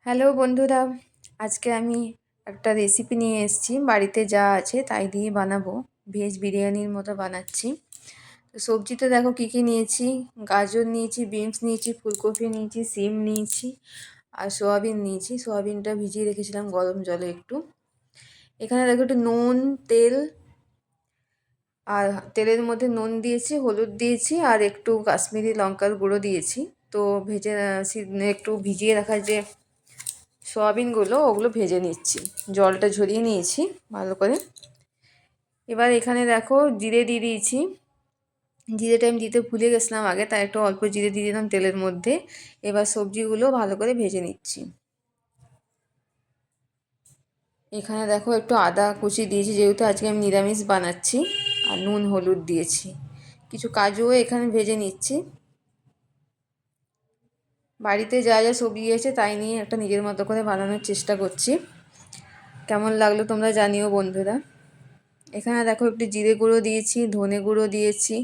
Hello বন্ধুরা, আজকে আমি একটা রেসিপি নিয়ে এসেছি। বাড়িতে যা আছে তাই দিয়ে বানাবো। ভেজ বিরিয়ানির মতো বানাচ্ছি। তো সবজিতে দেখো কী কী নিয়েছি। গাজর নিয়েছি, বিনস নিয়েছি, ফুলকপি নিয়েছি, সিম নিয়েছি আর সোয়াবিন নিয়েছি। সোয়াবিনটা ভিজিয়ে রেখেছিলাম গরম জলে একটু। এখানে দেখো একটু নুন, তেল, আর তেলের মধ্যে নুন দিয়েছি, হলুদ দিয়েছি আর একটু কাশ্মীরি লঙ্কার গুঁড়ো দিয়েছি। তো একটু ভিজিয়ে রাখা যে সোয়াবিনগুলো ওগুলো ভেজে নিচ্ছি। জলটা ঝরিয়ে নিয়েছি ভালো করে। এবার এখানে দেখো জিরে দিয়ে দিয়েছি। জিরেটা আমি দিতে ভুলে গেছিলাম আগে, তাই একটু অল্প জিরে দিয়ে দিলাম তেলের মধ্যে। এবার সবজিগুলো ভালো করে ভেজে নিচ্ছি। এখানে দেখো একটু আদা কুচি দিয়েছি, যেহেতু আজকে আমি নিরামিষ বানাচ্ছি। আর নুন হলুদ দিয়েছি। কিছু কাজুও এখানে ভেজে নিচ্ছি। বাড়িতে যা যা সবজি আছে তাই নিয়ে একটা নিজের মতো করে বানানোর চেষ্টা করছি। কেমন লাগলো তোমরা জানিও বন্ধুরা। এখানে দেখো একটু জিরে গুঁড়ো দিয়েছি, ধনে গুঁড়ো দিয়েছি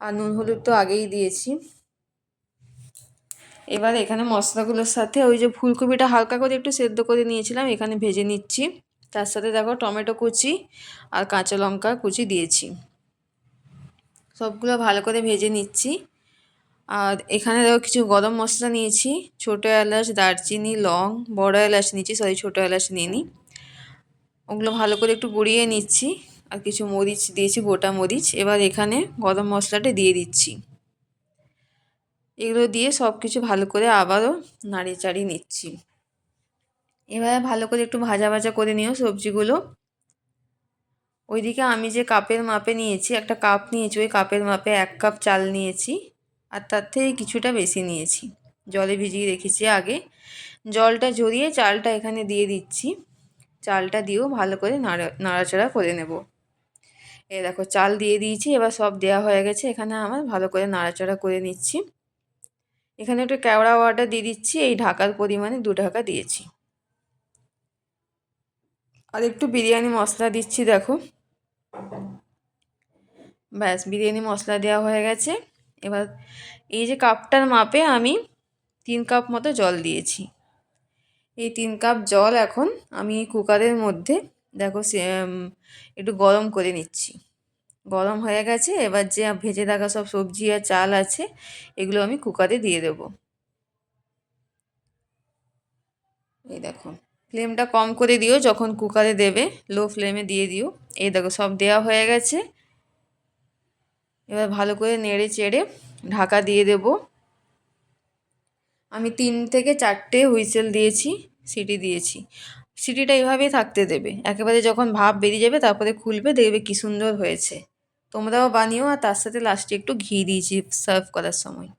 আর নুন হলুদ তো আগেই দিয়েছি। এবার এখানে মশলাগুলোর সাথে ওই যে ফুলকপিটা হালকা করে একটু সেদ্ধ করে নিয়েছিলাম, এখানে ভেজে নিচ্ছি। তার সাথে দেখো টমেটো কুচি আর কাঁচা লঙ্কা কুচি দিয়েছি। সবগুলো ভালো করে ভেজে নিচ্ছি। আর এখানে দেখো কিছু গরম মশলা নিয়েছি। ছোটো এলাচ, দারচিনি, লং, বড় এলাচ নিয়েছি, ছোটো এলাচ নিইনি। ওগুলো ভালো করে একটু গুঁড়িয়ে নিচ্ছি। আর কিছু মরিচ দিয়েছি, গোটা মরিচ। এবার এখানে গরম মশলাটা দিয়ে দিচ্ছি। এগুলো দিয়ে সব কিছু ভালো করে আবারও নাড়িয়ে চাড়িয়ে নিচ্ছি। এবার ভালো করে একটু ভাজা ভাজা করে নিও সবজিগুলো। ওইদিকে আমি যে কাপের মাপে নিয়েছি, একটা কাপ নিয়েছি, ওই কাপের মাপে 1 কাপ চাল নিয়েছি। আর তার থেকে কিছুটা বেশি নিয়েছি। জলে ভিজিয়ে রেখেছি আগে। জলটা ঝরিয়ে চালটা এখানে দিয়ে দিচ্ছি। চালটা দিয়েও ভালো করে নাড়াচাড়া করে নেব। এই দেখো চাল দিয়ে দিয়েছি। এবার সব দেওয়া হয়ে গেছে। এখানে আমার ভালো করে নাড়াচাড়া করে নিচ্ছি। এখানে একটু কেওড়া ওয়াটার দিয়ে দিচ্ছি। এই ঢাকার পরিমাণে 2 ঢাকা দিয়েছি। আর একটু বিরিয়ানি মশলা দিচ্ছি দেখো। ব্যাস বিরিয়ানি মশলা দেওয়া হয়ে গেছে। এবার এই যে কাপটার মাপে আমি 3 কাপ মতো জল দিয়েছি। এই 3 কাপ জল এখন আমি কুকারের মধ্যে দেখো একটু গরম করে নিচ্ছি। গরম হয়ে গেছে। এবার যে ভেজে রাখা সব সবজি আর চাল আছে এগুলো আমি কুকারে দিয়ে দেব। এই দেখো ফ্লেমটা কম করে দিও যখন কুকারে দেবে, লো ফ্লেমে দিয়ে দিও। এই দেখো সব দেওয়া হয়ে গেছে। এবার ভালো করে নেড়ে চেড়ে ঢাকা দিয়ে দেব। আমি 3 থেকে 4টে হুইসেল দিয়েছি, সিটি দিয়েছি। সিটিটা এভাবেই থাকতে দেবে। একেবারে যখন ভাপ বেরিয়ে যাবে তারপরে খুলবে, দেখবে কী সুন্দর হয়েছে। তোমরাও বানিও। আর তার সাথে লাস্টে একটু ঘি দিয়েছি সার্ভ করার সময়।